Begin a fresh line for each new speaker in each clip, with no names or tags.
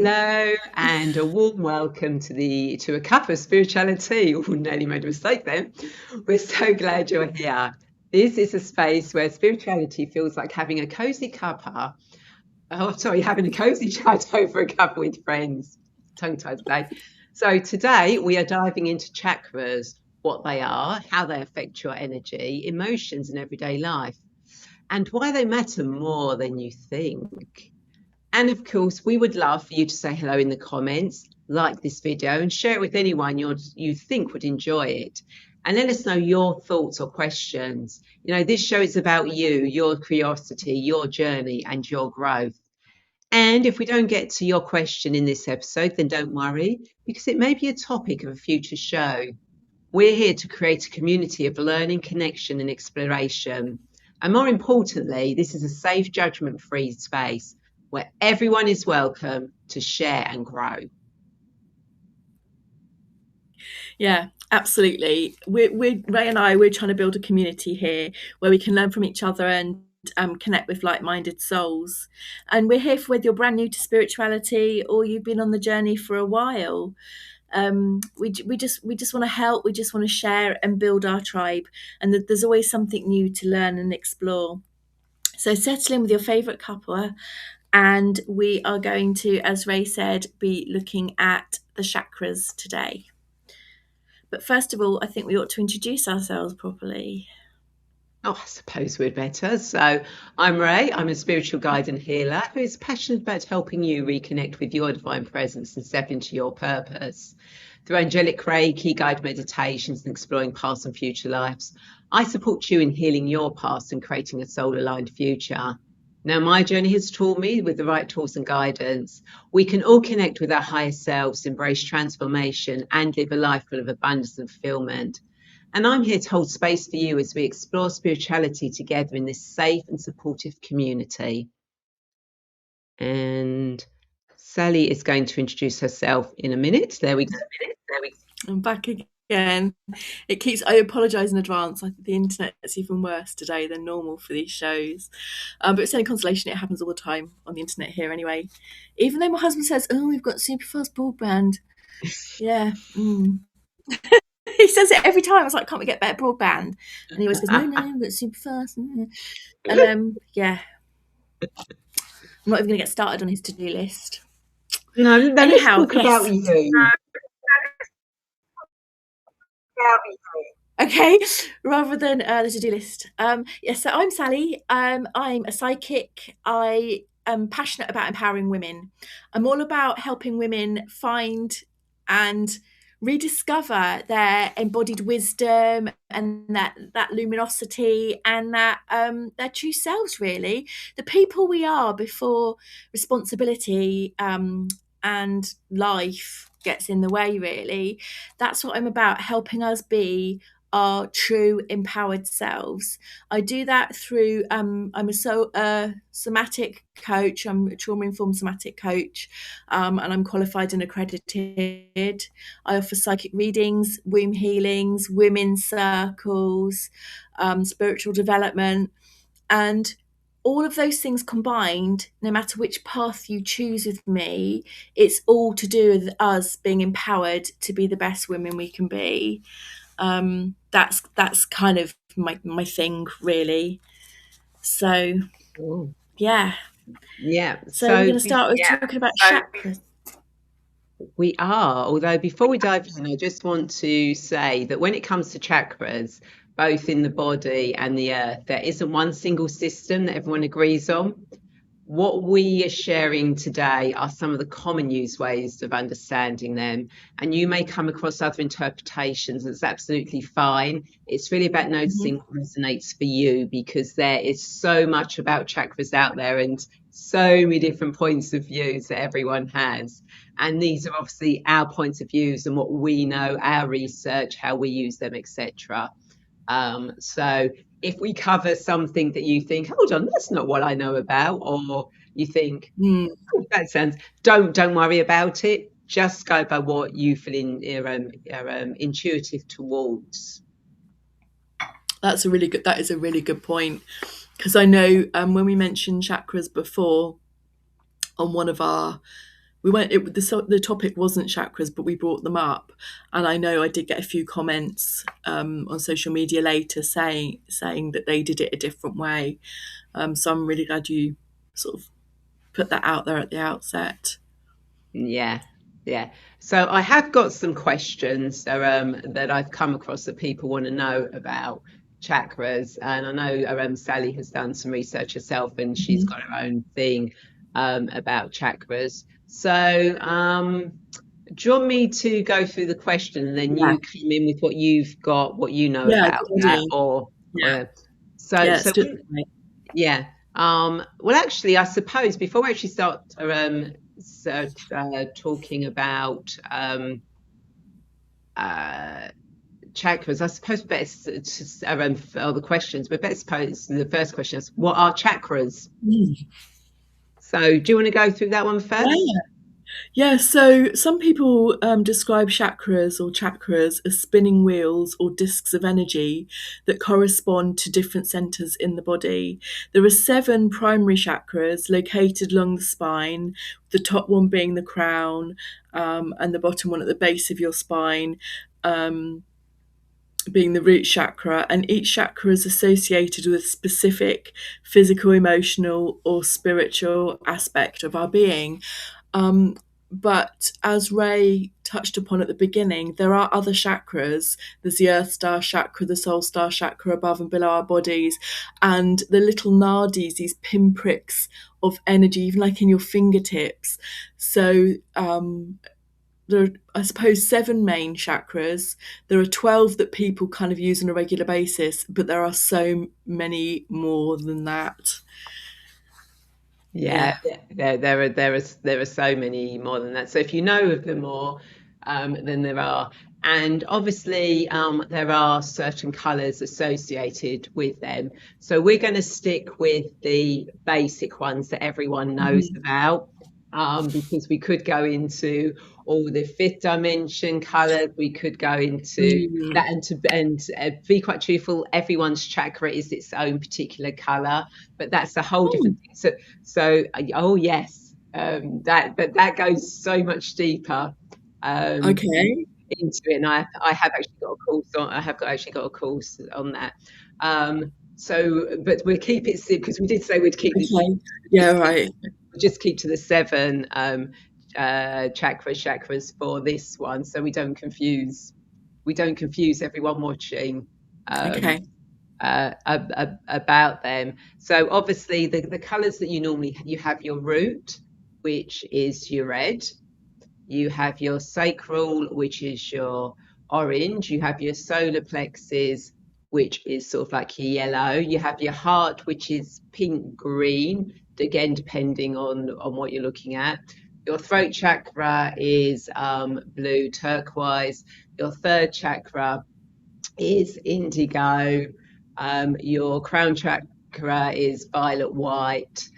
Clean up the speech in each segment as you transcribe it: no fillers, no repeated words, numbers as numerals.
Hello, and a warm welcome to a Cup of SpiritualiTea. Oh, nearly made a mistake then. We're so glad you're here. This is a space where spirituality feels like having a cozy cuppa. Having a cozy chat over a cup with friends. Tongue-tied today. So today we are diving into chakras, what they are, how they affect your energy, emotions, and everyday life, and why they matter more than you think. And of course, we would love for you to say hello in the comments, like this video, and share it with anyone you think would enjoy it. And let us know your thoughts or questions. You know, this show is about you, your curiosity, your journey, and your growth. And if we don't get to your question in this episode, then don't worry, because it may be a topic of a future show. We're here to create a community of learning, connection, and exploration. And more importantly, this is a safe, judgment-free space where everyone is welcome to share and grow.
Yeah, absolutely. Ray and I, we're trying to build a community here where we can learn from each other and connect with like-minded souls. And we're here for whether you're brand new to spirituality or you've been on the journey for a while. We just want to help. We just want to share and build our tribe. And there's always something new to learn and explore. So settle in with your favourite couple, and we are going to, as Ray said, be looking at the chakras today. But first of all, I think we ought to introduce ourselves properly.
Oh, I suppose we'd better. So I'm Ray. I'm a spiritual guide and healer who is passionate about helping you reconnect with your divine presence and step into your purpose. Through angelic Reiki, guide meditations, and exploring past and future lives, I support you in healing your past and creating a soul-aligned future. Now, my journey has taught me, with the right tools and guidance, we can all connect with our higher selves, embrace transformation, and live a life full of abundance and fulfillment. And I'm here to hold space for you as we explore spirituality together in this safe and supportive community. And Sally is going to introduce herself in a minute. There we go.
I'm back again. I apologise in advance. I think the internet's even worse today than normal for these shows. But it's any consolation, it happens all the time on the internet here anyway. Even though my husband says, "Oh, we've got super fast broadband." Yeah. He says it every time. I was like, "Can't we get better broadband?" And he always says, "No, we've got super fast." And yeah. I'm not even going to get started on his to-do list.
No, let's talk about you.
Okay, rather than the to-do list. Yes, so I'm Sally. I'm a psychic. I am passionate about empowering women. I'm all about helping women find and rediscover their embodied wisdom and that luminosity and that their true selves, really. The people we are before responsibility and life gets in the way, really. That's what I'm about, helping us be our true empowered selves. I do that through I'm a somatic coach. I'm a trauma-informed somatic coach, and I'm qualified and accredited. I offer psychic readings, womb healings, women's circles, spiritual development, and all of those things combined, no matter which path you choose with me, it's all to do with us being empowered to be the best women we can be. That's kind of my thing, really. So yeah. So we're going to start with talking about chakras.
We are, although before we dive in, I just want to say that when it comes to chakras, both in the body and the earth, there isn't one single system that everyone agrees on. What we are sharing today are some of the common used ways of understanding them, and you may come across other interpretations. That's absolutely fine. It's really about noticing what resonates for you, because there is so much about chakras out there and so many different points of views that everyone has. And these are obviously our points of views and what we know, our research, how we use them, etc. So if we cover something that you think, hold on, that's not what I know about, or you think, oh, that sounds, don't worry about it. Just go by what you feel intuitive towards.
That is a really good point, because I know when we mentioned chakras before on one of our we went. The topic wasn't chakras, but we brought them up, and I know I did get a few comments on social media later saying that they did it a different way. So I'm really glad you sort of put that out there at the outset.
Yeah, yeah. So I have got some questions that I've come across that people want to know about chakras, and I know Sally has done some research herself, and she's got her own thing about chakras. So do you want me to go through the question and then
Yeah,
you come in with what you've got, what you know
yeah,
about
good
that,
idea.
or
Yeah,
so
yeah,
so
let's do it that way.
yeah. Well, actually, I suppose before we actually start talking about uh, chakras, I suppose we better all the questions. We better suppose the first question is, what are chakras?
Mm.
So, do you want to go through that one
Yeah.
first?
Yeah, so some people describe chakras as spinning wheels or discs of energy that correspond to different centers in the body. There are 7 primary chakras located along the spine, the top one being the crown, and the bottom one at the base of your spine. Being the root chakra, and each chakra is associated with a specific physical, emotional, or spiritual aspect of our being. Um, but as Ray touched upon at the beginning, there are other chakras. There's the Earth Star chakra, the Soul Star chakra above and below our bodies, and the little nadis, these pinpricks of energy, even like in your fingertips. So there are, I suppose, 7 main chakras. There are 12 that people kind of use on a regular basis, but there are so many more than that.
Yeah,
Yeah.
there are so many more than that. So if you know of them more, then there are, and obviously there are certain colours associated with them. So we're going to stick with the basic ones that everyone knows
Mhm.
about, because we could go into all the fifth dimension colours. We could go into
Mm.
that, and be quite truthful, everyone's chakra is its own particular colour, but that's a whole
Oh,
different thing. So, oh yes, that goes so much deeper
okay.
into it, and I have actually got a course on. I have actually got a course on that. But we'll keep it simple because we did say we'd keep this.
Okay. Yeah,
Just keep,
right.
just keep to the 7 chakras for this one, so we don't confuse everyone watching. Um,
Okay.
about them. So obviously the colours that you have your root, which is your red. You have your sacral, which is your orange. You have your solar plexus, which is sort of like your yellow. You have your heart, which is pink green, again depending on what you're looking at. Your throat chakra is blue turquoise. Your third chakra is indigo. Your crown chakra is violet white.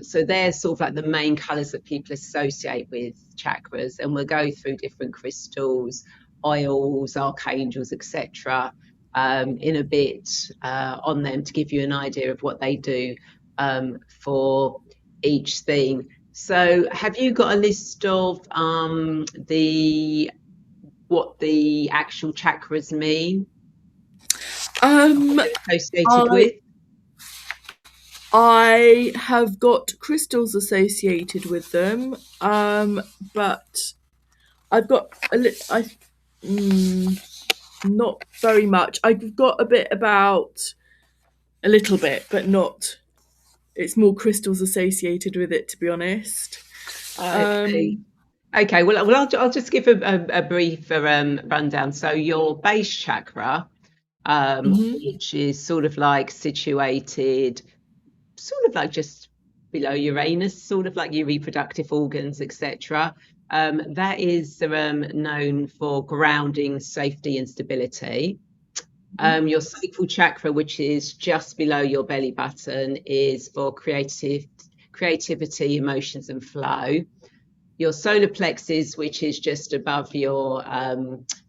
So they're sort of like the main colours that people associate with chakras, and we'll go through different crystals, oils, archangels, etc. In a bit on them to give you an idea of what they do for each thing. So, have you got a list of the what the actual chakras mean, what
Um,
they're associated
I
with?
I have got crystals associated with them, but I've got not very much. I've got a little bit, but not. It's more crystals associated with it, to be honest.
Okay.
Um,
Okay, I'll just give a brief rundown. So your base chakra,
mhm,
which is sort of like situated, sort of like just below Uranus, sort of like your reproductive organs, etc. That is known for grounding, safety, and stability.
mhm,
Your sacral chakra, which is just below your belly button, is for creativity, emotions, and flow. Your solar plexus, which is just above your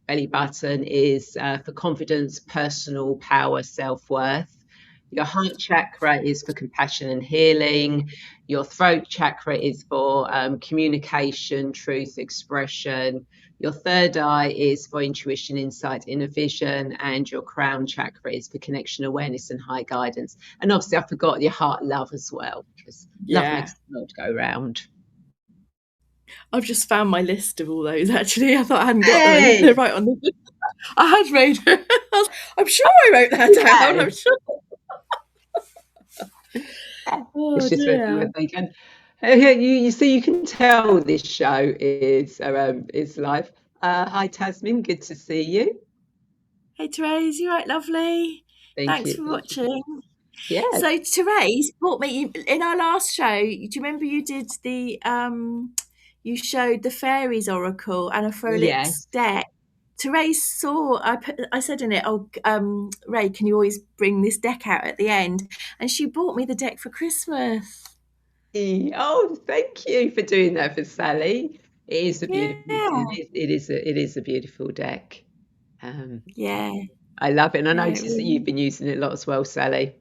belly button, is for confidence, personal power, self worth. Your heart chakra is for compassion and healing. Your throat chakra is for communication, truth, expression. Your third eye is for intuition, insight, inner vision. And your crown chakra is for connection, awareness, and high guidance. And obviously, I forgot your heart love as well, because love
Yeah.
makes the world go round.
I've just found my list of all those, actually. I thought I hadn't got them, and they're
Hey,
right on the I had made I'm sure I wrote that down,
yeah.
I'm sure.
It's
Oh,
just what
dear.
they can. Yeah, you see, you can tell this show is live. Hi, Tasmin. Good to see you.
Hey, Therese, you right, lovely?
Thank
Thanks
you.
for
Thank you.
watching.
Yeah.
So, Therese brought me in our last show. Do you remember you did you showed the fairies oracle and a Frolix
Yes.
deck? Therese saw I said in it, oh, Ray, can you always bring this deck out at the end? And she bought me the deck for Christmas.
Oh, thank you for doing that for Sally. It is a beautiful.
Yeah,
It is a beautiful deck. Um,
yeah,
I love it, and I
yeah. It
noticed that you've
really
been using it a lot as well, Sally.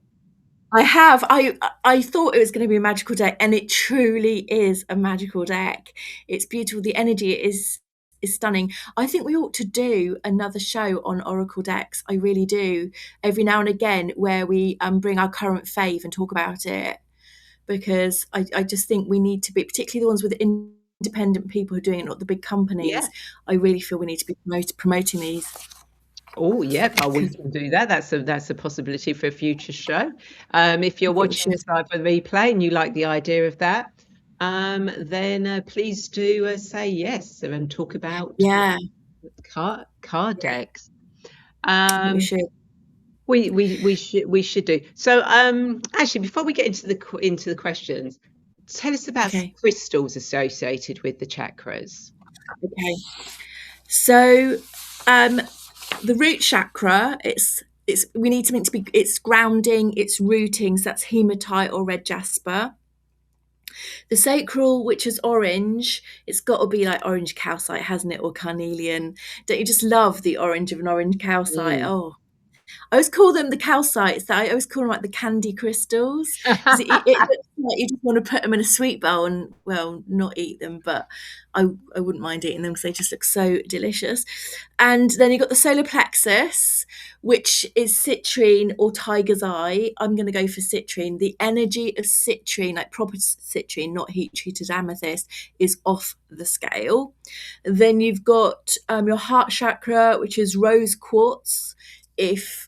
I have. I thought it was going to be a magical deck, and it truly is a magical deck. It's beautiful. The energy is stunning. I think we ought to do another show on oracle decks. I really do. Every now and again, where we bring our current fave and talk about it, because I just think we need to be, particularly the ones with independent people who are doing it, not the big
Yeah.
companies. I really feel we need to be promoting these.
Oh, yep. Oh, we can do that. That's a possibility for a future show. If you're
I think we
watching
should.
this live on replay and you like the idea of that, then please do say yes and talk about
Yeah,
card
yeah.
decks.
I think we
Um,
should.
we should do. So actually, before we get into the questions, tell us about
Okay.
crystals associated with the chakras.
Okay. So, um, the root chakra, it's we need something to be. It's grounding. It's rooting. So that's hematite or red jasper. The sacral, which is orange, it's got to be like orange calcite, hasn't it, or carnelian? Don't you just love the orange of an orange calcite?
Mm.
Oh, I always call them the calcites. I always call them like the candy crystals, because it looks like you just want to put them in a sweet bowl and, well, not eat them, but I wouldn't mind eating them because they just look so delicious. And then you've got the solar plexus, which is citrine or tiger's eye. I'm going to go for citrine. The energy of citrine, like proper citrine, not heat treated amethyst, is off the scale. Then you've got your heart chakra, which is rose quartz. If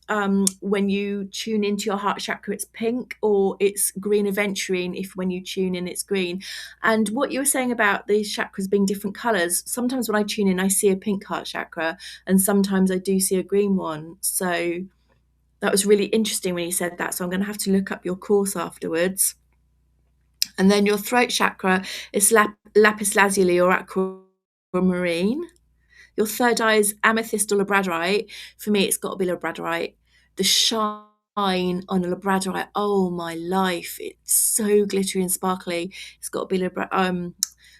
when you tune into your heart chakra it's pink, or it's green aventurine if when you tune in it's green. And what you were saying about these chakras being different colors, sometimes when I tune in I see a pink heart chakra, and sometimes I do see a green one. So that was really interesting when you said that, so I'm going to have to look up your course afterwards. And then your throat chakra is lapis lazuli or aquamarine. Your third eye is amethyst or labradorite. For me, it's got to be labradorite. The shine on a labradorite, oh my life, it's so glittery and sparkly. It's got to be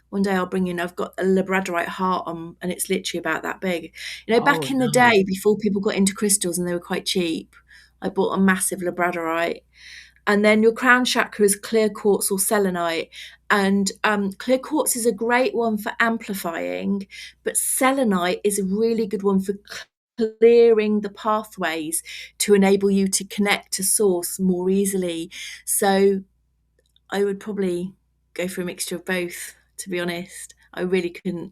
one day I'll bring in. I've got a labradorite heart on, and it's literally about that big. You know,
Oh,
back in the
nice.
day, before people got into crystals and they were quite cheap, I bought a massive labradorite. And then your crown chakra is clear quartz or selenite. And clear quartz is a great one for amplifying, but selenite is a really good one for clearing the pathways to enable you to connect to source more easily. So I would probably go for a mixture of both, to be honest. I really couldn't,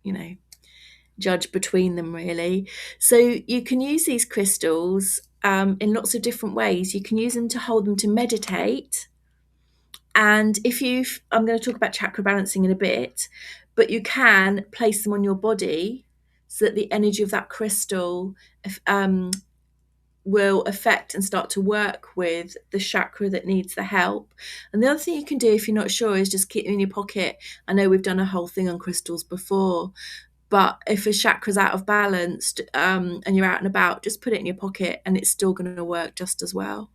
you know, judge between them really. So you can use these crystals in lots of different ways. You can use them to hold them to meditate. And I'm going to talk about chakra balancing in a bit, but you can place them on your body so that the energy of that crystal um, will affect and start to work with the chakra that needs the help. And the other thing you can do if you're not sure is just keep them in your pocket. I know we've done a whole thing on crystals before, but if a chakra's out of balance and you're out and about, just put it in your pocket and it's still going to work just as well.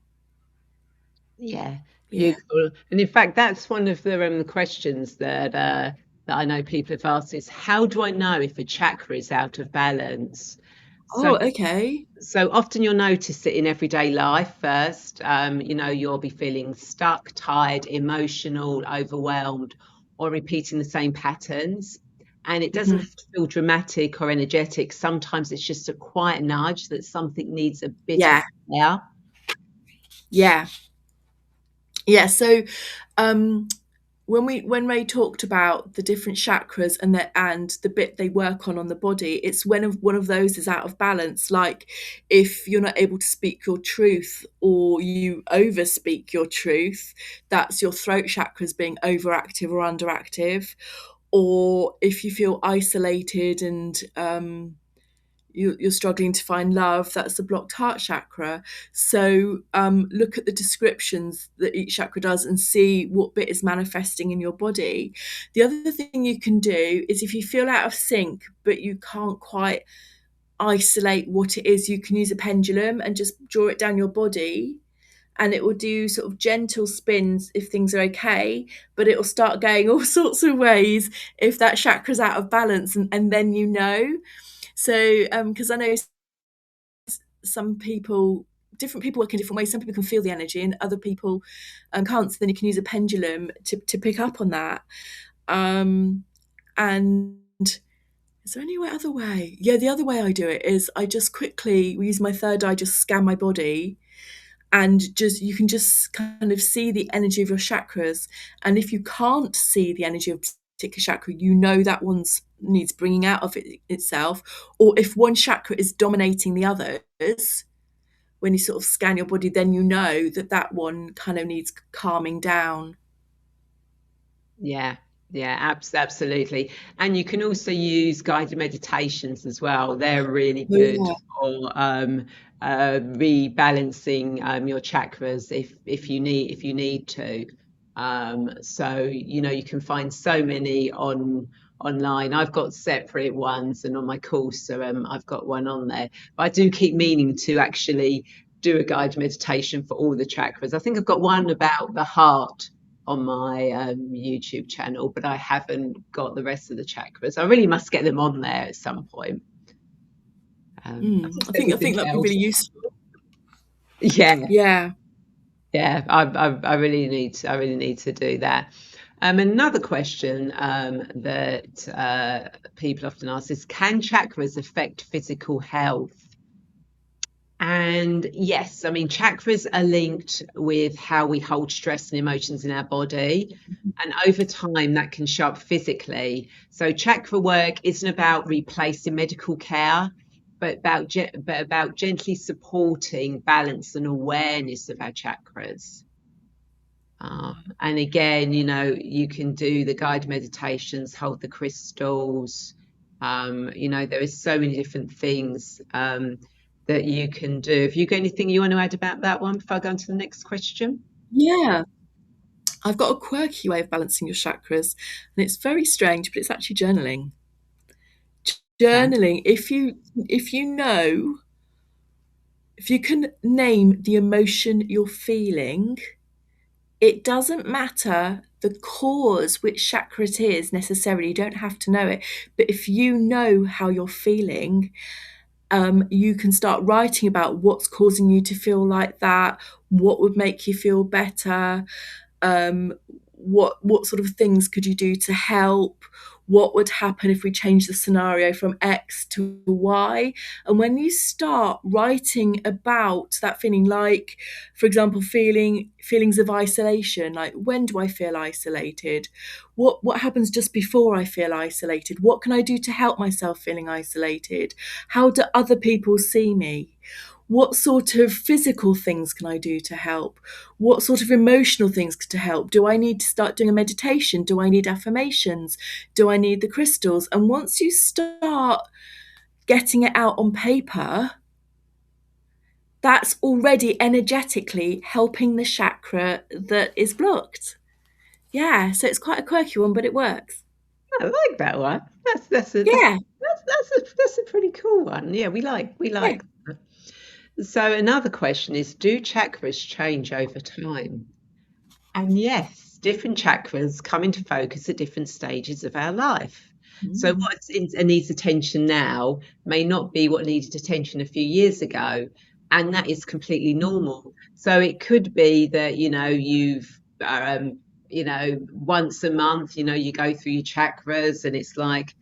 Yeah,
Yeah.
beautiful. And in fact, that's one of the questions that I know people have asked is, how do I know if a chakra is out of balance? So
Oh, okay.
so often you'll notice it in everyday life first. You'll be feeling stuck, tired, emotional, overwhelmed, or repeating the same patterns. And it doesn't
Mhm.
have to feel dramatic or energetic. Sometimes it's just a quiet nudge that something needs a bit of
Yeah,
care.
yeah, yeah. So, um, when Ray talked about the different chakras and the bit they work on the body, it's when one of those is out of balance. Like if you're not able to speak your truth or you over speak your truth, that's your throat chakras being overactive or underactive. Or if you feel isolated and you're struggling to find love, that's the blocked heart chakra. So look at the descriptions that each chakra does and see what bit is manifesting in your body. The other thing you can do is if you feel out of sync but you can't quite isolate what it is, you can use a pendulum and just draw it down your body, and it will do sort of gentle spins if things are okay, but it will start going all sorts of ways if that chakra's out of balance, and then you know. So, because I know some people, different people work in different ways. Some people can feel the energy, and other people can't. So then you can use a pendulum to pick up on that. And is there any other way? Yeah, the other way I do it is I just quickly use my third eye, just scan my body, and just you can just kind of see the energy of your chakras. And if you can't see the energy of a particular chakra, you know that one's needs bringing out of itself. Or if one chakra is dominating the others, when you sort of scan your body, then you know that that one kind of needs calming down.
Yeah, yeah, absolutely. And you can also use guided meditations as well. They're really
Oh,
good
yeah.
for rebalancing your chakras if you need to. So you can find so many online. I've got separate ones, and on my course, so I've got one on there. But I do keep meaning to actually do a guided meditation for all the chakras. I think I've got one about the heart on my YouTube channel, but I haven't got the rest of the chakras. I really must get them on there at some point. I think
I
everything
think that'd be
else.
really useful.
Yeah,
Yeah.
yeah. I really need to do that. Another question that people often ask is, can chakras affect physical health? And yes, I mean, chakras are linked with how we hold stress and emotions in our body. And over time, that can show up physically. So, chakra work isn't about replacing medical care, but about gently supporting balance and awareness of our chakras. And again, you can do the guided meditations, hold the crystals. There is so many different things that you can do. Have you got anything you want to add about that one before I go on to the next question?
Yeah. I've got a quirky way of balancing your chakras, and it's very strange, but it's actually journaling.
Okay.
Journaling, if you can name the emotion you're feeling, it doesn't matter the cause, which chakra it is necessarily. You don't have to know it. But if you know how you're feeling, you can start writing about what's causing you to feel like that, what would make you feel better, um, what sort of things could you do to help, what would happen if we change the scenario from X to Y. And when you start writing about that feeling, like for example feelings of isolation, like when do I feel isolated, what happens just before I feel isolated, what can I do to help myself feeling isolated, how do other people see me, what sort of physical things can I do to help? What sort of emotional things to help? Do I need to start doing a meditation? Do I need affirmations? Do I need the crystals? And once you start getting it out on paper, that's already energetically helping the chakra that is blocked. Yeah, so it's quite a quirky one, but it works.
I like that one.
Yeah,
That's a pretty cool one. Yeah, we
yeah.
like that. So another question is, do chakras change over time? And yes. different chakras come into focus at different stages of our life. So
Mm.
what needs attention now may not be what needed attention a few years ago, and that is completely normal. So it could be that, once a month, you go through your chakras and it's like,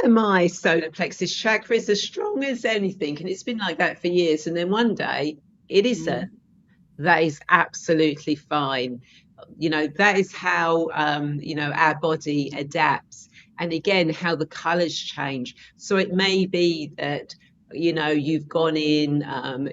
my solar plexus chakra is as strong as anything, and it's been like that for years. And then one day it isn't.
Mm.
That is absolutely fine. That is how our body adapts. And again, how the colors change. So it may be that you've gone in,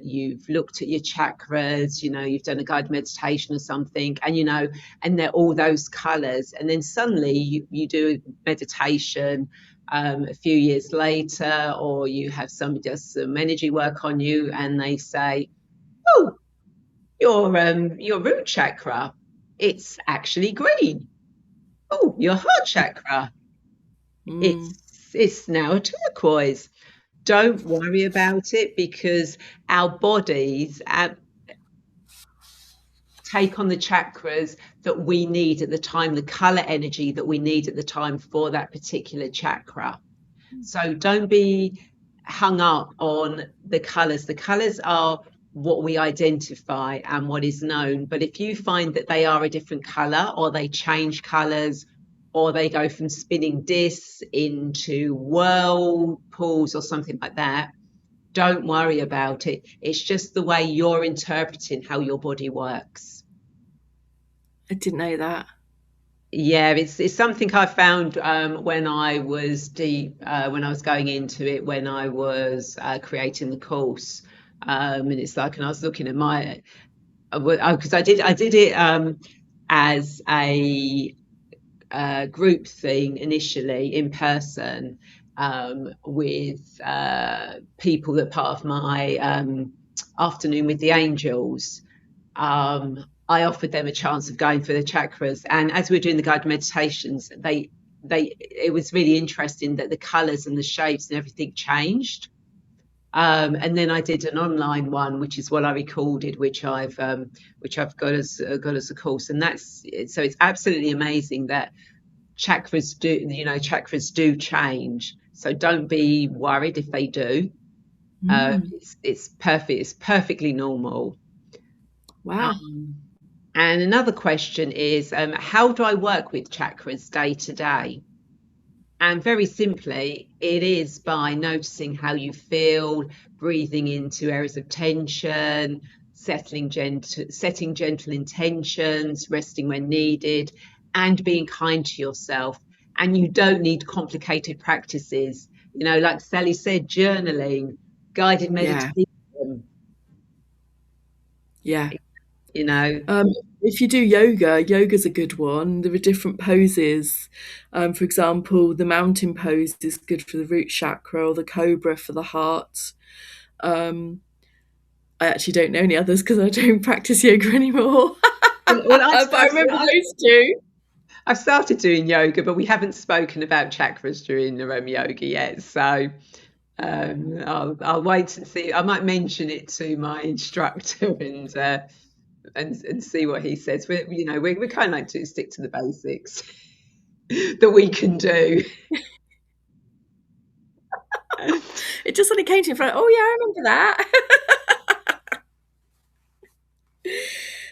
you've looked at your chakras, you've done a guided meditation or something, and they're all those colors, and then suddenly you do a meditation a few years later, or you have somebody does some energy work on you and they say, oh, your root chakra, it's actually green. Oh, your heart chakra,
Mm.
it's now a turquoise. Don't worry about it, because our bodies take on the chakras that we need at the time, the color energy that we need at the time for that particular chakra. So don't be hung up on the colours. The colours are what we identify and what is known. But if you find that they are a different colour, or they change colours, or they go from spinning discs into whirlpools or something like that, don't worry about it. It's just the way you're interpreting how your body works.
I didn't know that.
Yeah, it's something I found when I was when I was going into it, when I was creating the course, and it's like, and I was looking at my, because I did it as a group thing initially in person, with people that part of my afternoon with the angels. I offered them a chance of going through the chakras, and as we were doing the guided meditations, it was really interesting that the colours and the shapes and everything changed. And then I did an online one, which is what I recorded, which I've got as a course, and that's so it's absolutely amazing that chakras do change. So don't be worried if they do.
Mm.
It's perfect. It's perfectly normal.
Wow.
Um, And another question is, how do I work with chakras day to day? And very simply, it is by noticing how you feel, breathing into areas of tension, setting gentle intentions, resting when needed, and being kind to yourself. And you don't need complicated practices. Like Sally said, journaling, guided
Yeah.
meditation,
Yeah.
you know.
If you do yoga, yoga's a good one. There are different poses. For example, the mountain pose is good for the root chakra, or the cobra for the heart. Um, I actually don't know any others because I don't practice yoga anymore.
Well,
But I remember those two.
I've started doing yoga, but we haven't spoken about chakras during the yoga yet. So I'll wait and see. I might mention it to my instructor and see what he says. We kind of like to stick to the basics that we can do.
It just suddenly came to me from, oh yeah, I remember that.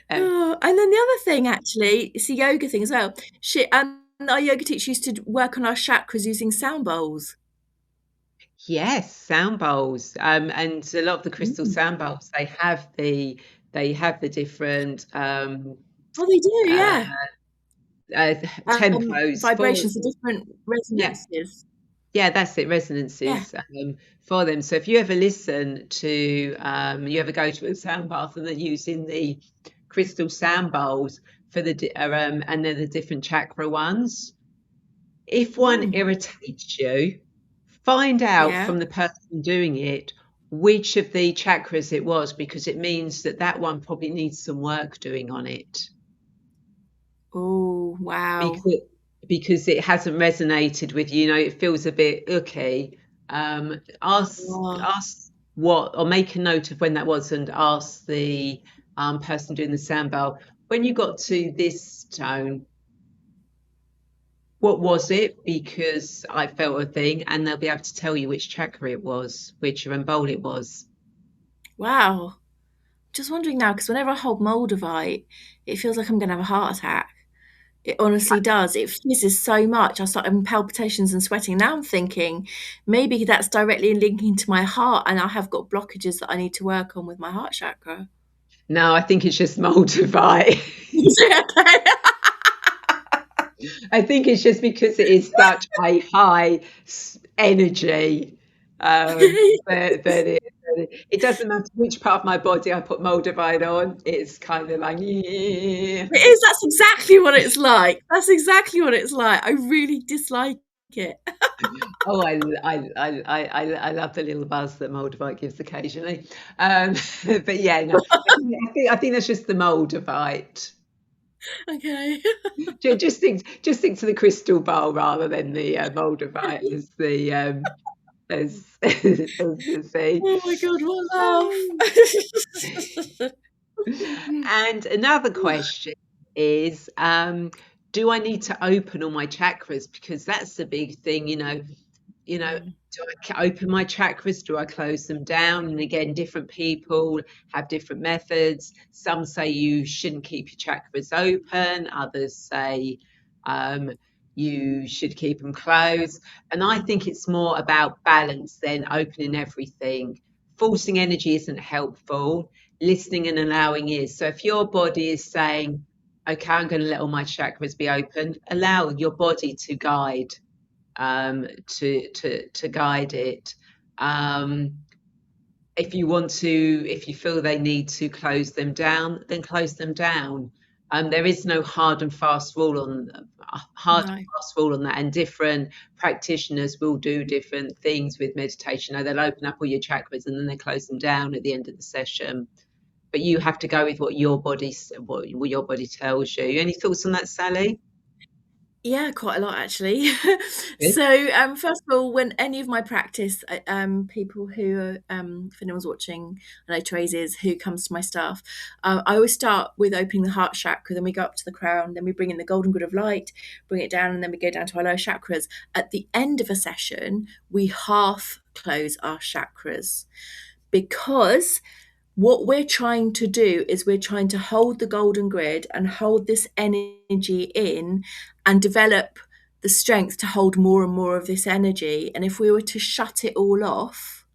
Um,
Oh, and then the other thing, actually, it's a yoga thing as well. Our yoga teacher used to work on our chakras using sound bowls.
yes, sound bowls, and a lot of the crystal
Mm.
sound bowls, they have the different
Oh, they do,
uh,
yeah.
tempos for.
Vibrations, the different
Yeah.
resonances.
Yeah, that's it,
Yeah.
resonances for them. So if you ever listen to, you ever go to a sound bath and they're using the crystal sound bowls for and they're the different chakra ones. If one
Mm.
irritates you, find out
Yeah.
from the person doing it which of the chakras it was, because it means that that one probably needs some work doing on it.
Oh, wow.
because because it hasn't resonated with you. It feels a bit icky.
Oh,
Ask what, or make a note of when that was, and ask the person doing the sound bowl, when you got to this tone, what was it? Because I felt a thing, and they'll be able to tell you which chakra it was, which bowl it was.
Wow. Just wondering now, because whenever I hold Moldavite, it feels like I'm going to have a heart attack. It honestly does. It fizzes so much. I start having palpitations and sweating. Now I'm thinking maybe that's directly linking to my heart, and I have got blockages that I need to work on with my heart chakra.
No, I think it's just Moldavite.
Okay.
I think it's just because it is such a high energy that it doesn't matter which part of my body I put Moldavite on. It's kind of like, yeah.
It is. That's exactly what it's like. That's exactly what it's like. I really dislike it.
Oh, I love the little buzz that Moldavite gives occasionally. But yeah, no, I think that's just the Moldavite.
Okay.
Just think to the crystal bowl rather than the Moldavite as the as the thing.
Oh my God, what a laugh.
And another question is, do I need to open all my chakras? Because that's the big thing, do I open my chakras? Do I close them down? And again, different people have different methods. Some say you shouldn't keep your chakras open. Others say you should keep them closed. And I think it's more about balance than opening everything. Forcing energy isn't helpful. Listening and allowing is. So if your body is saying, okay, I'm going to let all my chakras be open, allow your body to guide to guide it. If you feel they need to close them down, then close them down. There is no hard and fast rule on that, and different practitioners will do different things with meditation. They'll open up all your chakras and then they close them down at the end of the session. But you have to go with what your body tells you. Any thoughts on that, Sally?
Yeah, quite a lot actually.
Good.
So, first of all, when any of my practice, people who, if anyone's watching, I know Tracy is, who comes to my stuff, I always start with opening the heart chakra, then we go up to the crown, then we bring in the golden grid of light, bring it down, and then we go down to our lower chakras. At the end of a session, we half close our chakras because what we're trying to do is we're trying to hold the golden grid and hold this energy in and develop the strength to hold more and more of this energy. And if we were to shut it all off,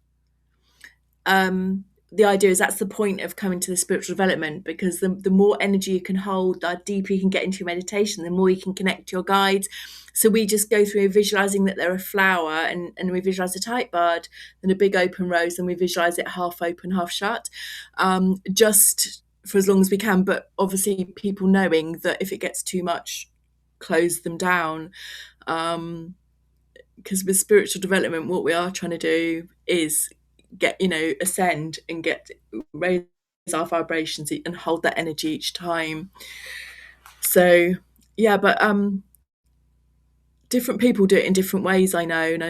the idea is that's the point of coming to the spiritual development, because the more energy you can hold, the deeper you can get into your meditation, the more you can connect to your guides. So we just go through visualizing that they're a flower, and we visualize a tight bud, then a big open rose, and we visualize it half open, half shut, just for as long as we can. But obviously, people knowing that if it gets too much, close them down. Because with spiritual development, what we are trying to do is get, ascend and raise our vibrations and hold that energy each time. So yeah, but different people do it in different ways, I know. And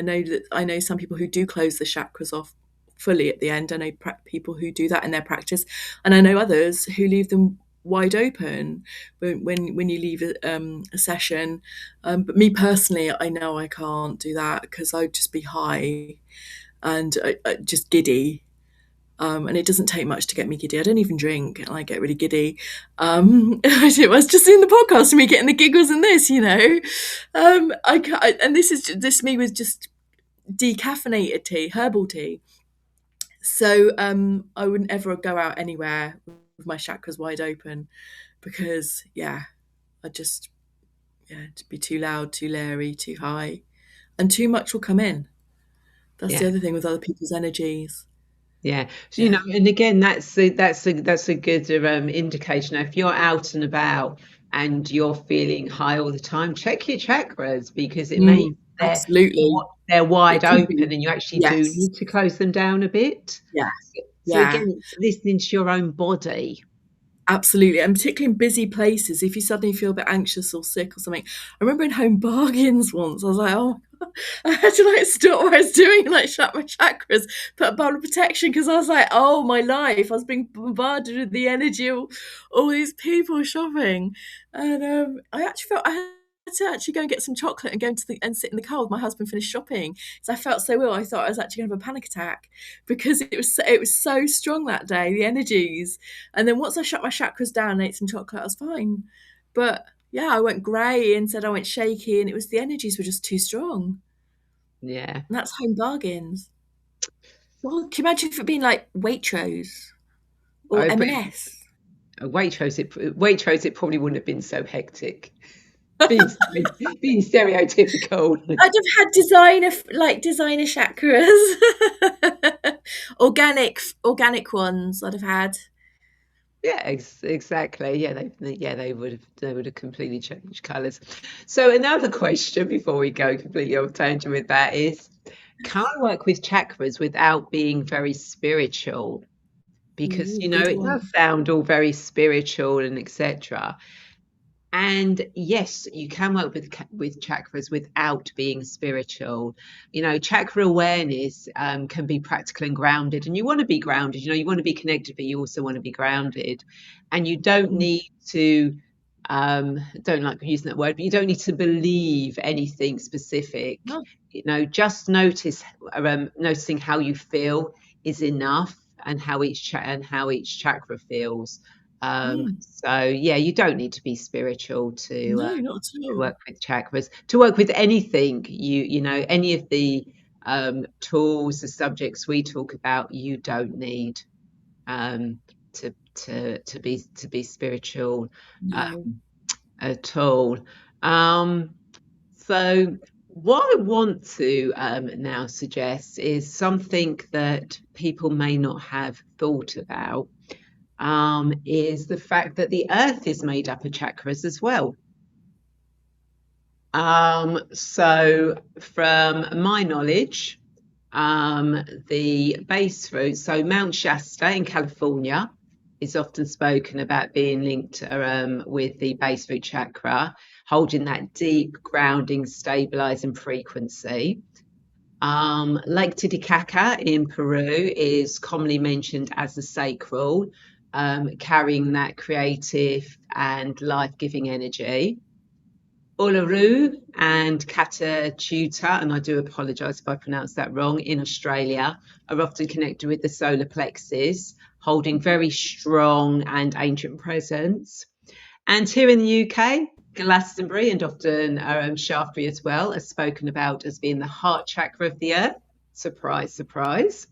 I know some people who do close the chakras off fully at the end. I know people who do that in their practice, and I know others who leave them wide open when you leave a session. But me personally, I know I can't do that because I'd just be high and just giddy. And it doesn't take much to get me giddy. I don't even drink, and I get really giddy. It was just in the podcast, me getting the giggles and this, and this me with just decaffeinated tea, herbal tea. So I wouldn't ever go out anywhere with my chakras wide open, because I'd just it'd be too loud, too leery, too high, and too much will come in. That's the
Yeah.
other thing with other people's energies.
Yeah. So,
Yeah.
and again, that's a good indication. If you're out and about and you're feeling high all the time, check your chakras, because it means
Absolutely.
they're wide
It could be.
open and you actually do
Yes.
need to close them down a bit.
Yeah.
So
Yeah.
again, it's listening to your own body.
Absolutely. And particularly in busy places, if you suddenly feel a bit anxious or sick or something. I remember in Home Bargains once, I was like, oh, I had to like stop what I was doing and like shut my chakras, put a bowl of protection, because I was like, oh my life, I was being bombarded with the energy of all these people shopping. And I actually felt I had to actually go and get some chocolate and go into the and sit in the car with my husband, finish shopping. So I felt so ill. I thought I was actually going to have a panic attack because it was so strong that day, the energies. And then once I shut my chakras down and ate some chocolate, I was fine. But yeah, I went grey and said I went shaky, and it was the energies were just too strong.
Yeah.
And that's home bargains. Well, can you imagine if it being like Waitrose or
Oh, but
M&S?
Waitrose, it probably wouldn't have been so hectic. Being being stereotypical.
I'd have had designer chakras, organic ones. I'd have had.
Yeah, exactly. Yeah, they would have completely changed colours. So another question before we go completely off tangent with that is, can I work with chakras without being very spiritual? Because
Ooh, good
it does
one.
sound all very spiritual and etc. And yes, you can work with chakras without being spiritual. Chakra awareness can be practical and grounded, and you want to be grounded. You want to be connected, but you also want to be grounded. And you don't
Mm.
need to, don't like using that word, but you don't need to believe anything specific.
No.
Just noticing how you feel is enough, and how each chakra feels.
Mm.
So yeah, you don't need to be spiritual
No, not at
to
all.
work with chakras. To work with anything, any of the tools, the subjects we talk about, you don't need um, to be spiritual
No.
at all. So what I want to now suggest is something that people may not have thought about, is the fact that the earth is made up of chakras as well. So from my knowledge, the base root, so Mount Shasta in California is often spoken about being linked with the base root chakra, holding that deep grounding, stabilizing frequency. Lake Titicaca in Peru is commonly mentioned as the sacral, carrying that creative and life-giving energy. Uluru and Catachuta, and I do apologise if I pronounce that wrong, in Australia, are often connected with the solar plexus, holding very strong and ancient presence. And here in the UK, Glastonbury and often Shaftesbury as well are spoken about as being the heart chakra of the earth. Surprise, surprise.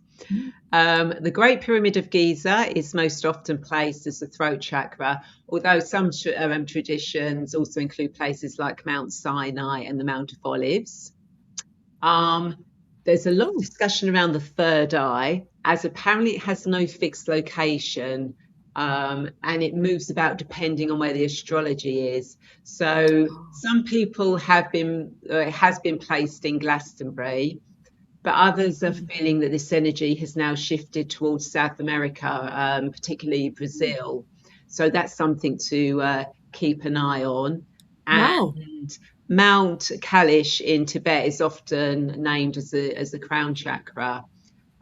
Mm.
The Great Pyramid of Giza is most often placed as the throat chakra, although some traditions also include places like Mount Sinai and the Mount of Olives. There's a lot of
Oh.
discussion around the third eye, as apparently it has no fixed location, and it moves about depending on where the astrology is. So some people it has been placed in Glastonbury, but others are
Mm.
feeling that this energy has now shifted towards South America, particularly Brazil. So that's something to keep an eye on.
Wow.
And Mount Kalish in Tibet is often named as the crown chakra.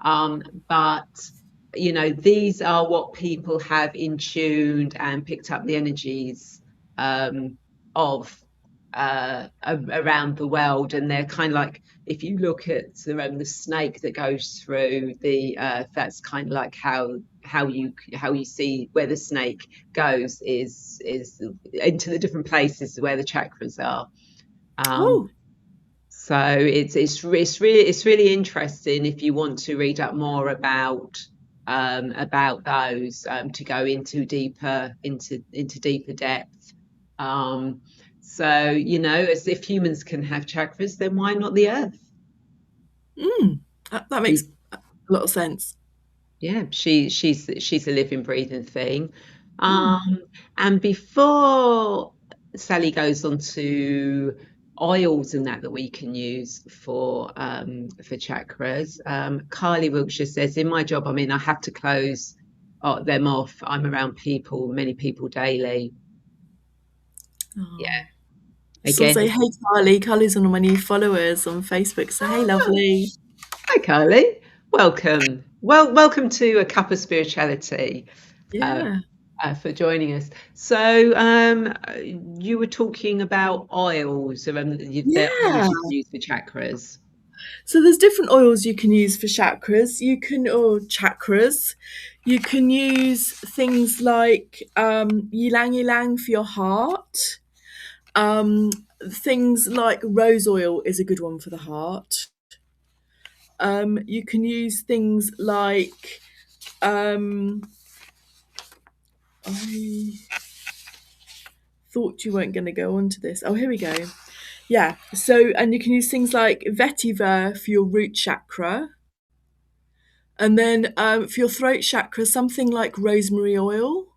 But these are what people have in tuned and picked up the energies of around the world, and they're kind of like, if you look at the snake that goes through the that's kind of like how you see where the snake goes is into the different places where the chakras are. Um,
Oh.
so it's really interesting if you want to read up more about those, to go into deeper depth. So as if humans can have chakras, then why not the earth?
Mm. That makes a lot of sense.
Yeah, she's a living, breathing thing.
Mm.
Um, and before Sally goes on to oils and that we can use for chakras, Carly Wilkshire says, in my job, I have to close them off. I'm around many people daily. Yeah,
Oh. Just want
Again,
to say, hey, Carly. Carly's one of my new followers on Facebook. So, hey,
oh,
lovely.
hi Carly, welcome. Welcome to a cup of spirituality. Uh,
Yeah.
for joining us. So, you were talking about oils. There are oils
Yeah.
you can use for chakras.
So there's different oils you can use for chakras. Or chakras. You can use things like ylang ylang for your heart. Um, Things like rose oil is a good one for the heart. You can use things like um, I thought you weren't going to go on to this. Oh, here we go. Yeah. So, and you can use things like vetiver for your root chakra. And then for your throat chakra, something like rosemary oil,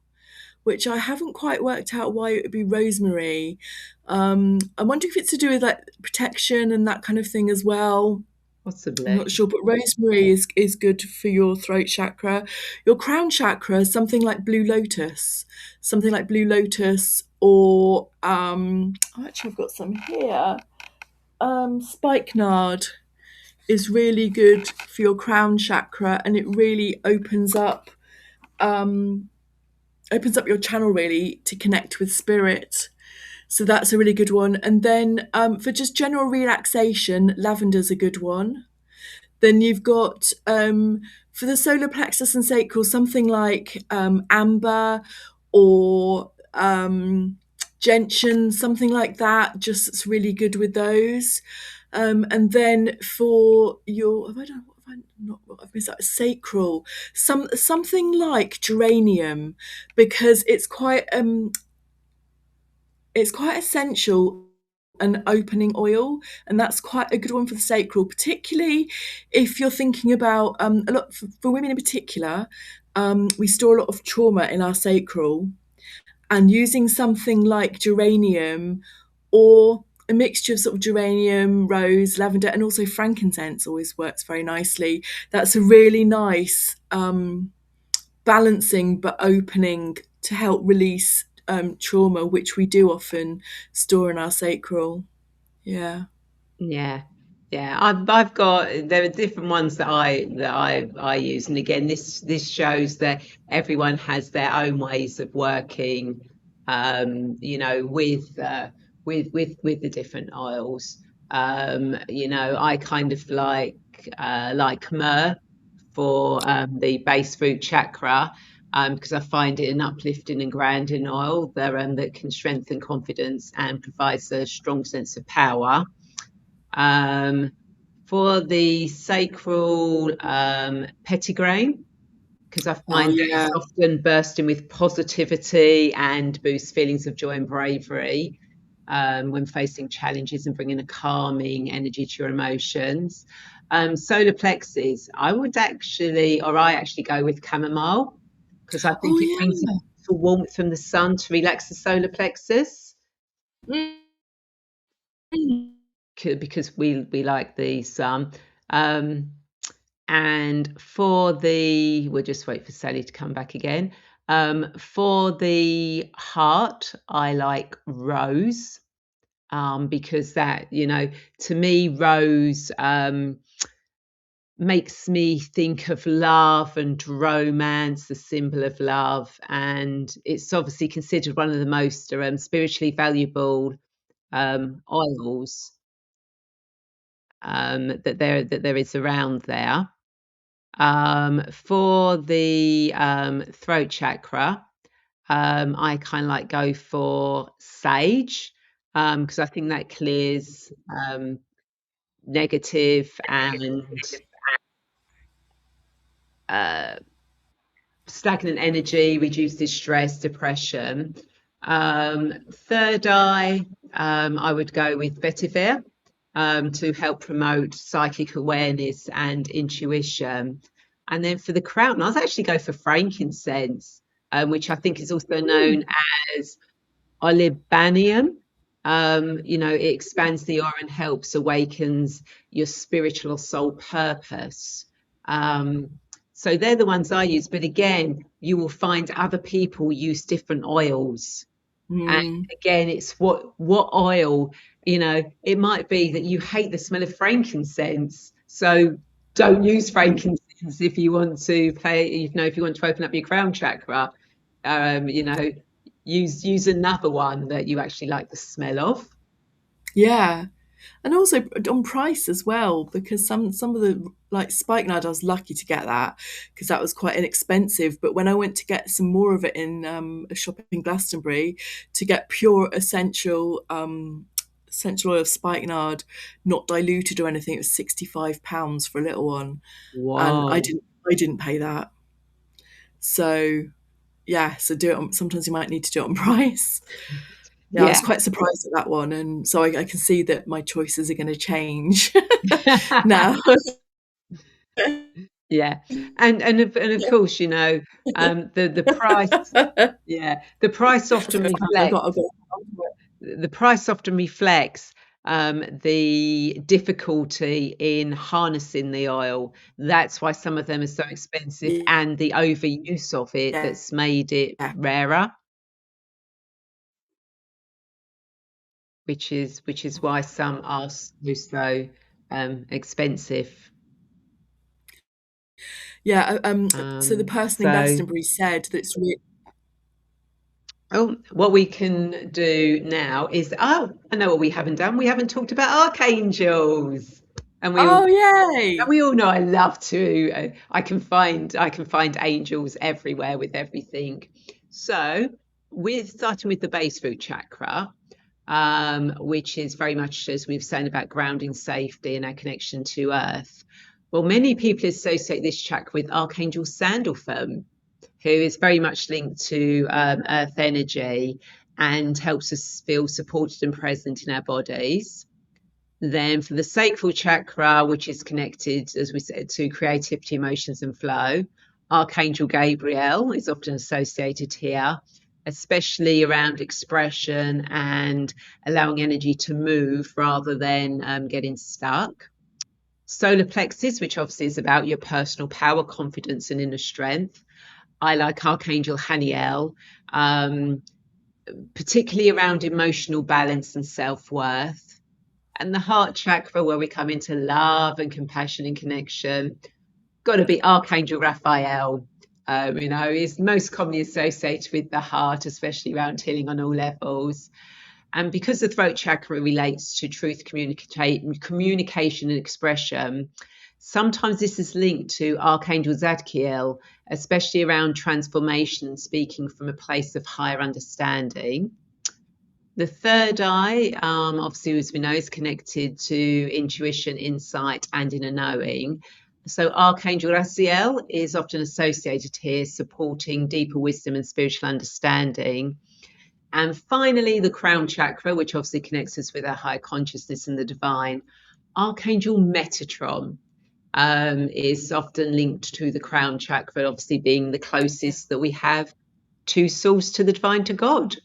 which I haven't quite worked out why it would be rosemary. I'm wondering if it's to do with like protection and that kind of thing as well. I'm not
Possibly.
sure, but rosemary is good for your throat chakra. Your crown chakra, something like blue lotus, or actually I've got some here. Spikenard is really good for your crown chakra, and it really um, opens up your channel really to connect with spirit. So that's a really good one. And then for just general relaxation, lavender's a good one. Then you've got for the solar plexus and sacral something like amber or gentian, something like that. Just it's really good with those. And then for your, have I done? Have I not? What I've missed out. Sacral, something like geranium, because it's quite essential an opening oil, and that's quite a good one for the sacral, particularly if you're thinking about a lot for women in particular. We store a lot of trauma in our sacral, and using something like geranium or a mixture of sort of geranium, rose, lavender, and also frankincense always works very nicely. That's a really nice balancing but opening to help release trauma, which we do often store in our sacral. Yeah.
Yeah, yeah. I've got there are different ones that I use, and again, this shows that everyone has their own ways of working. With the different oils. I kind of like myrrh for the base root chakra. Because I find it an uplifting and grounding oil that can strengthen confidence and provides a strong sense of power. Um, for the sacral pettigrain, because I
Oh
find that
yeah.
it's often bursting with positivity and boosts feelings of joy and bravery when facing challenges and bringing a calming energy to your emotions. Solar plexus, I actually go with chamomile because I
Oh
think it brings a
yeah.
little warmth from the sun to relax the solar plexus.
Mm.
Because we like the sun. Um, and we'll just wait for Sally to come back again. For the heart, I like rose because to me, rose makes me think of love and romance, the symbol of love, and it's obviously considered one of the most spiritually valuable oils that there is around there. For the throat chakra, I kind of like go for sage because I think that clears negative and uh, stagnant energy, reduces stress, depression. Third eye, I would go with vetiver to help promote psychic awareness and intuition. And then for the crown, I'd actually go for frankincense, which I think is also known as olibanium. It expands the aura and helps awakens your spiritual soul purpose. So they're the ones I use. But again, you will find other people use different oils. And
Mm.
again, it's what oil, it might be that you hate the smell of frankincense. So don't use frankincense if you want to if you want to open up your crown chakra. Um, you know, use another one that you actually like the smell of.
Yeah. And also on price as well, because some of the like spikenard, I was lucky to get that because that was quite inexpensive. But when I went to get some more of it in a shop in Glastonbury to get pure essential oil of spikenard, not diluted or anything, it was £65 for a little one, and I
Wow.
didn't pay that. So yeah, so do it. Sometimes you might need to do it on price. Yeah, I was
Yeah.
quite surprised at that one, and so I can see that my choices are going to change now.
Yeah. And of course, the price, yeah, the price often reflects the price often reflects the difficulty in harnessing the oil. That's why some of them are so expensive, and the overuse of it
Yeah,
that's made it rarer, which is why some are so expensive.
yeah. So the person in
So
Glastonbury said that it's really.
Oh, what we can do now is, I know what we haven't done. We haven't talked about archangels, and we all
Oh, yay!
know I love to. I can find angels everywhere with everything. So, we're starting with the base root chakra, which is very much, as we've said, about grounding, safety, and our connection to Earth. Well, many people associate this chakra with Archangel Sandalphon, who is very much linked to earth energy and helps us feel supported and present in our bodies. Then for the sacral chakra, which is connected, as we said, to creativity, emotions, and flow, Archangel Gabriel is often associated here, especially around expression and allowing energy to move rather than getting stuck. Solar plexus, which obviously is about your personal power, confidence, and inner strength. I like Archangel Haniel, um, particularly around emotional balance and self-worth. And the heart chakra, where we come into love and compassion and connection, got to be Archangel Raphael. Is most commonly associated with the heart, especially around healing on all levels. And because the throat chakra relates to truth, communication and expression, sometimes this is linked to Archangel Zadkiel, especially around transformation, speaking from a place of higher understanding. The third eye, obviously, as we know, is connected to intuition, insight, and inner knowing. So Archangel Raziel is often associated here, supporting deeper wisdom and spiritual understanding. And finally, the crown chakra, which obviously connects us with our higher consciousness and the divine. Archangel Metatron is often linked to the crown chakra, obviously being the closest that we have to source, to the divine, to God.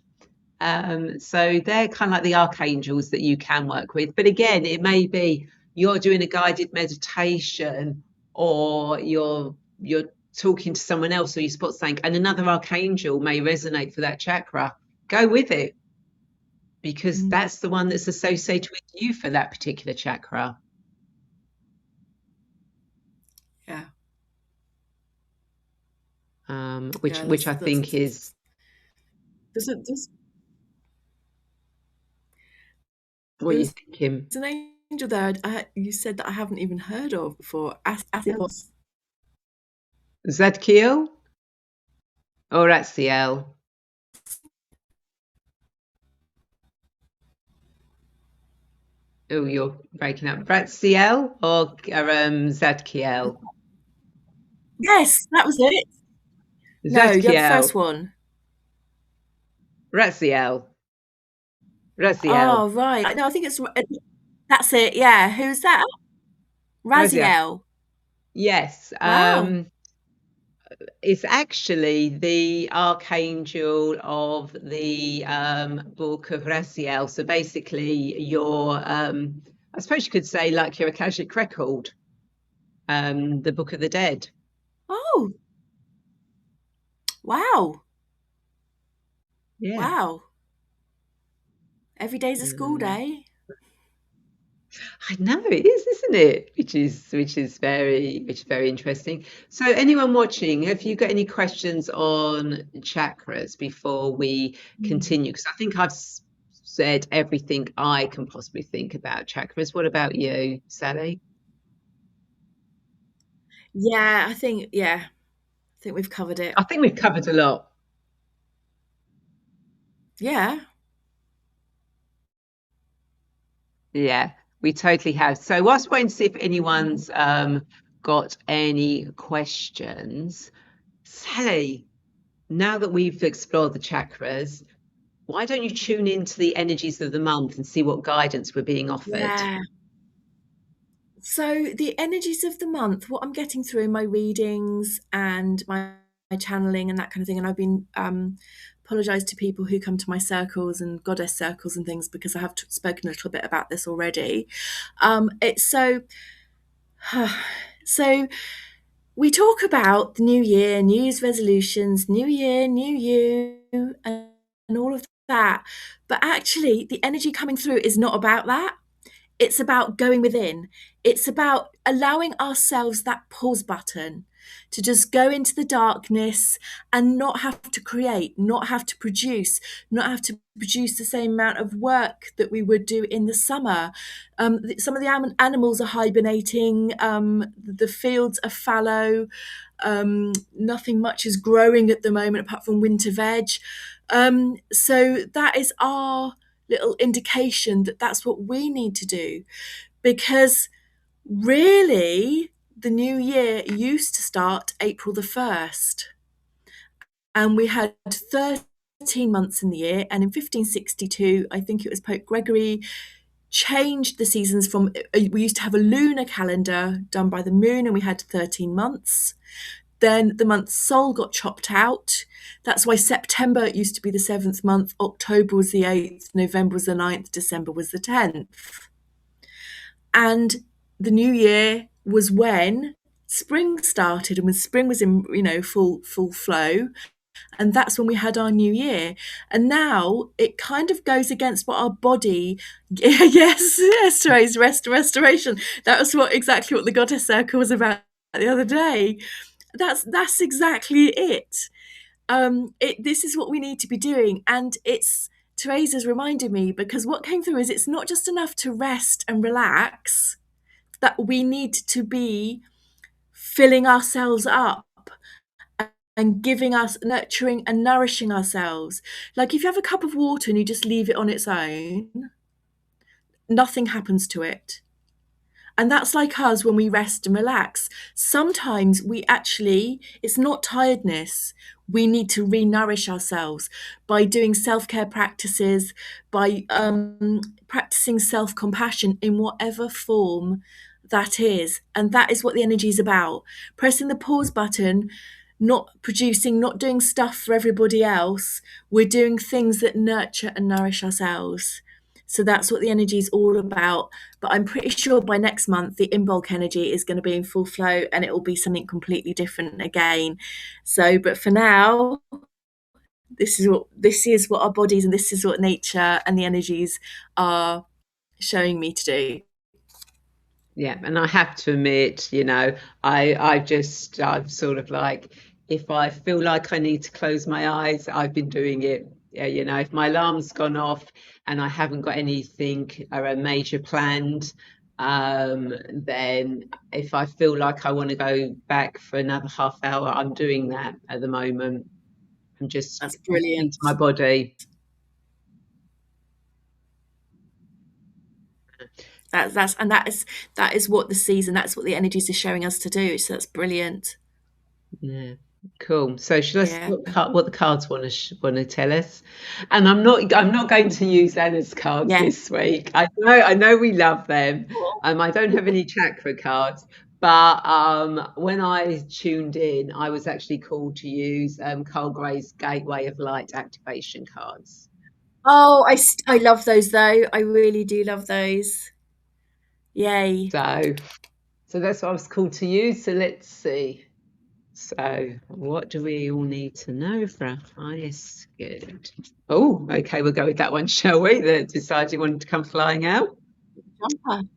So they're kind of like the archangels that you can work with. But again, it may be you're doing a guided meditation, or you're talking to someone else, or you spot something, and another archangel may resonate for that chakra. Go with it, because that's the one that's associated with you for that particular chakra.
Yeah,
Which
yeah.
which I
That's
think is
there's
what you're
there's
thinking.
an angel there. You said that I haven't even heard of before. Athos.
Zadkiel or Ratziel? Oh, you're breaking up. Ratziel or Zadkiel?
Yes, that was it. No, you had the
Zadkiel.
first one.
Ratziel. Raziel.
Oh, right. No, I think it's that's it. Yeah, who's that?
Raziel.
Raziel.
Yes.
Wow.
It's actually the archangel of the book of Raziel. So basically, I suppose you could say, like your Akashic record, the Book of the Dead.
Oh, wow.
Yeah.
Wow. Every day's a school
Mm.
day.
I know it is, isn't it? Which is very interesting. So, anyone watching, have you got any questions on chakras before we
Mm.
continue? Because I think I've said everything I can possibly think about chakras. What about you, Sally?
Yeah, I think we've covered it.
I think we've covered a lot.
Yeah.
Yeah, we totally have. So, whilst waiting to see if anyone's got any questions, Sally, now that we've explored the chakras, why don't you tune into the energies of the month and see what guidance we're being offered?
Yeah. So the energies of the month, what I'm getting through in my readings and my channeling and that kind of thing, and I've been apologize to people who come to my circles and goddess circles and things because I have spoken a little bit about this already. It's so so we talk about the new year, New Year's resolutions, new year, new you, and all of that. But actually, the energy coming through is not about that. It's about going within. It's about allowing ourselves that pause button to just go into the darkness and not have to create, not have to produce, not have to produce the same amount of work that we would do in the summer. Some of the animals are hibernating, the fields are fallow, nothing much is growing at the moment apart from winter veg. So that is our little indication that that's what we need to do, because really the new year used to start April the 1st, and we had 13 months in the year, and in 1562 I think it was Pope Gregory changed the seasons from, we used to have a lunar calendar done by the moon and we had 13 months. Then the month Sol got chopped out. That's why September used to be the 7th month, October was the 8th, November was the 9th, December was the 10th. And the new year was when spring started, and when spring was in, full flow, and that's when we had our new year. And now it kind of goes against what our body yes, Therese, restoration. That was exactly what the goddess circle was about the other day. That's exactly it. This is what we need to be doing, and it's Teresa's reminded me, because what came through is it's not just enough to rest and relax, that we need to be filling ourselves up and giving us, nurturing and nourishing ourselves. Like if you have a cup of water and you just leave it on its own, nothing happens to it. And that's like us when we rest and relax. Sometimes it's not tiredness. We need to re-nourish ourselves by doing self-care practices, by practicing self-compassion in whatever form that is. And that is what the energy is about. Pressing the pause button, not producing, not doing stuff for everybody else. We're doing things that nurture and nourish ourselves. So that's what the energy is all about. But I'm pretty sure by next month, the Imbolc energy is going to be in full flow and it will be something completely different again. So, but for now, this is what our bodies and this is what nature and the energies are showing me to do.
Yeah, and I have to admit, I'm sort of like, if I feel like I need to close my eyes, I've been doing it. Yeah, if my alarm's gone off and I haven't got anything or a major planned, then if I feel like I want to go back for another half hour, I'm doing that at the moment. I'm just
That's
listening
brilliant.
to my body.
That is what the season, that's what the energies are showing us to do. So that's brilliant.
Yeah, cool. So should I see
Yeah.
what the cards want to tell us? And I'm not going to use Anna's cards
Yeah.
this week. I know we love them. I don't have any chakra cards, but when I tuned in, I was actually called to use Carl Gray's Gateway of Light activation cards.
Oh, I love those though. I really do love those. Yay.
So that's what I was called to use. So let's see. So what do we all need to know for our highest good? Oh, okay, we'll go with that one, shall we? That decided you wanted to come flying out.
Jumper.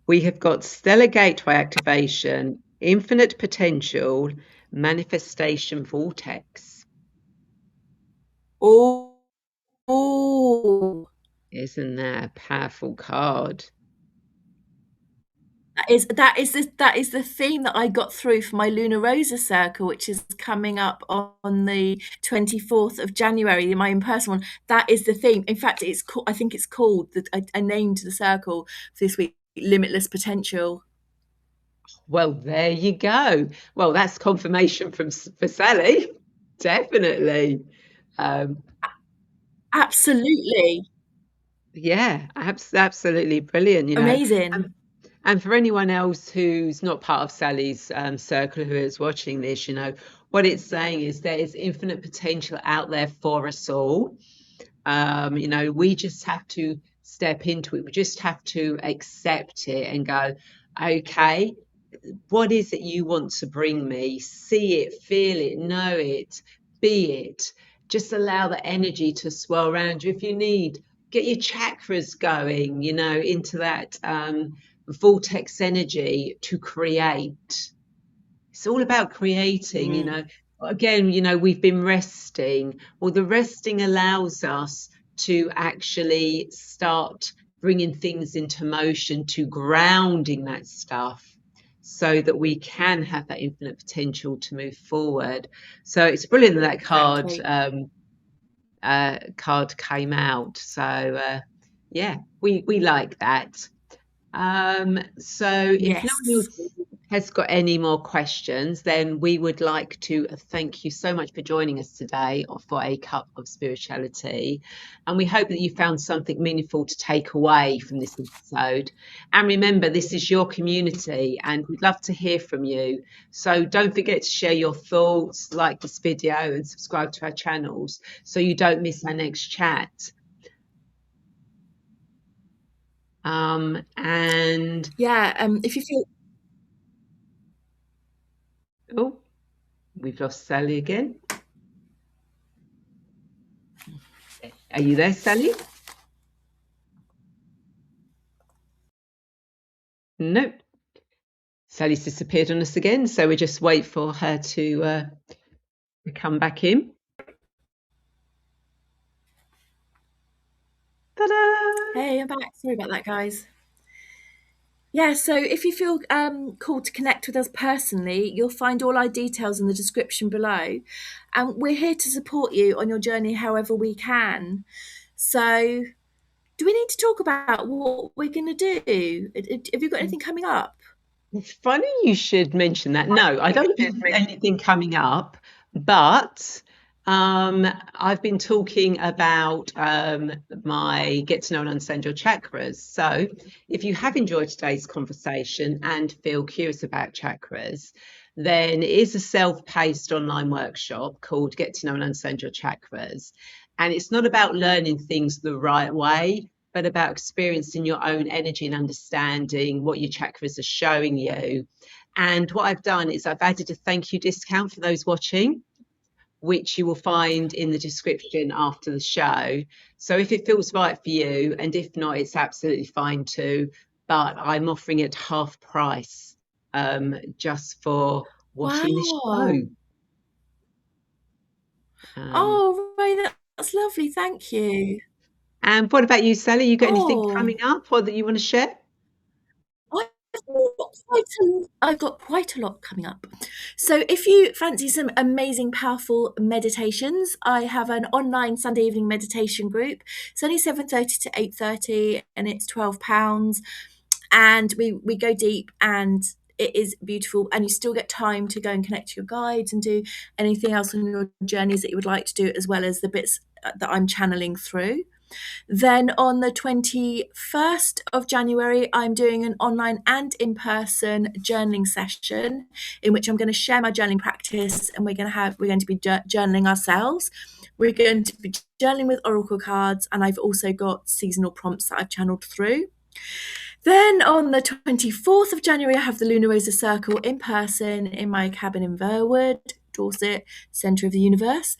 We have got stellar gateway activation, infinite potential, manifestation vortex.
Oh, oh.
Isn't that a powerful card?
That is the theme that I got through for my Luna Rosa circle, which is coming up on the 24th of January, my in-person one. That is the theme. In fact, I think it's called I named the circle for this week, Limitless Potential.
Well, there you go. Well, that's confirmation for Sally, definitely.
Absolutely.
Yeah, absolutely brilliant,
Amazing.
And for anyone else who's not part of Sally's circle who is watching this, what it's saying is there is infinite potential out there for us all. We just have to step into it. We just have to accept it and go, okay, what is it you want to bring me? See it, feel it, know it, be it. Just allow the energy to swirl around you. If you need, get your chakras going, into that vortex energy to create. It's all about creating. Again, we've been resting. Well, the resting allows us to actually start bringing things into motion, to grounding that stuff so that we can have that infinite potential to move forward. So it's brilliant that
Exactly.
card came out. So yeah, we like that. So if no one else
Yes.
has got any more questions, then we would like to thank you so much for joining us today for a cup of spirituality. And we hope that you found something meaningful to take away from this episode. And remember, this is your community and we'd love to hear from you. So don't forget to share your thoughts, like this video and subscribe to our channels so you don't miss our next chat. And
Yeah. If you feel
oh, we've lost Sally again. Are you there, Sally? Nope. Sally's disappeared on us again, so we just wait for her to come back in. Ta-da!
Hey, I'm back. Sorry about that, guys. Yeah, so if you feel called to connect with us personally, you'll find all our details in the description below. And we're here to support you on your journey however we can. So, do we need to talk about what we're going to do? Have you got anything coming up?
It's funny you should mention that. No, I don't have anything coming up, but I've been talking about my Get to Know and Understand Your Chakras. So if you have enjoyed today's conversation and feel curious about chakras, then it is a self-paced online workshop called Get to Know and Understand Your Chakras. And it's not about learning things the right way, but about experiencing your own energy and understanding what your chakras are showing you. And what I've done is I've added a thank you discount for those watching, which you will find in the description after the show. So if it feels right for you, and if not, it's absolutely fine too. But I'm offering it half price just for watching the
Wow.
show.
Oh, Ray, that's lovely. Thank you.
And what about you, Sally? You got anything
Oh,
coming up or that you want to share?
I've got quite a lot coming up. So if you fancy some amazing, powerful meditations, I have an online Sunday evening meditation group. It's only 7:30 to 8:30 and it's £12. And we go deep and it is beautiful, and you still get time to go and connect to your guides and do anything else on your journeys that you would like to do, as well as the bits that I'm channeling through. Then on the 21st of January, I'm doing an online and in-person journaling session in which I'm going to share my journaling practice, and we're going to be journaling ourselves. We're going to be journaling with oracle cards, and I've also got seasonal prompts that I've channeled through. Then on the 24th of January, I have the Lunar Rosa Circle in person in my cabin in Verwood, Dorset, centre of the universe.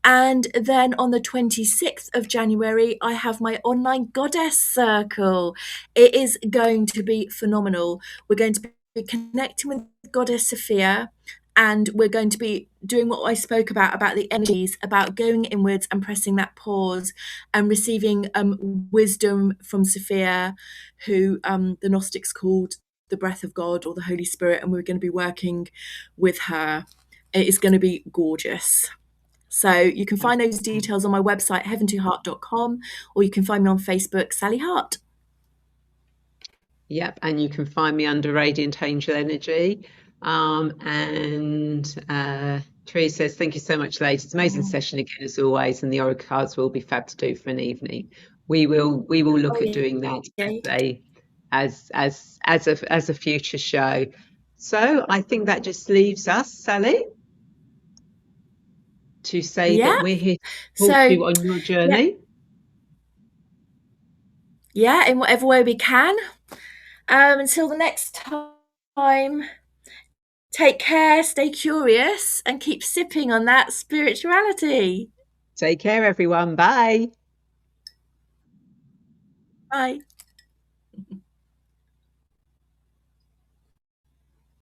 And then on the 26th of January, I have my online goddess circle. It is going to be phenomenal. We're going to be connecting with Goddess Sophia, and we're going to be doing what I spoke about the energies, about going inwards and pressing that pause and receiving wisdom from Sophia, who the Gnostics called the breath of God or the Holy Spirit, and we're going to be working with her. It is going to be gorgeous. So you can find those details on my website, heaven2heart.com, or you can find me on Facebook, Sally Hart.
Yep, and you can find me under Radiant Angel Energy. Therese says, thank you so much, ladies. Amazing session again, as always, and the oracle cards will be fab to do for an evening. We will look at doing that as a future show. So I think that just leaves us, Sally, to say that we're here to support you on your journey.
Yeah, in whatever way we can. Until the next time, take care, stay curious, and keep sipping on that spirituality.
Take care, everyone. Bye.
Bye.